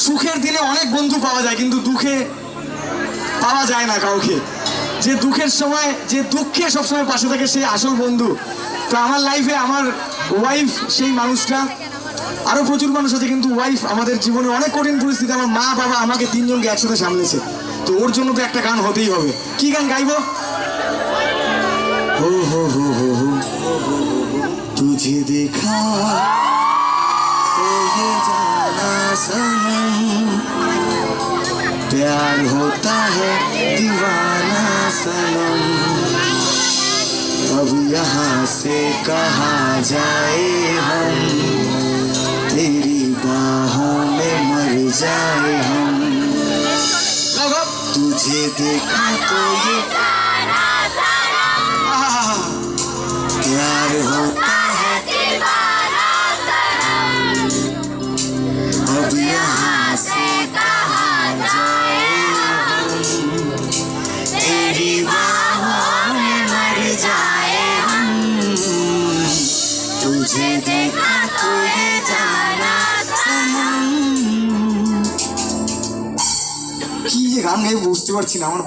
সুখের দিনে অনেক বন্ধু পাওয়া যায়, কিন্তু দুঃখে পাওয়া যায় না কাউকে। যে দুঃখের সময়, যে দুঃখে সবসময় পাশে থাকে, সেই আসল বন্ধু। তো আমার লাইফে আমার ওয়াইফ সেই মানুষটা। আরো প্রচুর মানুষ আছে, কিন্তু ওয়াইফ আমাদের জীবনে অনেক কঠিন পরিস্থিতি। আমার মা বাবা আমাকে তিনজনকে একসাথে সামলেছে, তো ওর জন্য তো একটা গান হতেই হবে। কি গান গাইবো? हो तुझे देखा तो ये जाना सनम, प्यार होता है दीवाना सनम, अब यहाँ से कहाँ जाए हम, तेरी बाहों में मर जाए हम, तुझे देखा तो ये प्यार होता है दीवाना सनम, अब यहाँ से कहाँ जाए हम, तेरी बाहों में मर जाए हम, तुझे देखा तो ये जाना सनम। কি যে গান গাই বুঝতে পারছি না। আমার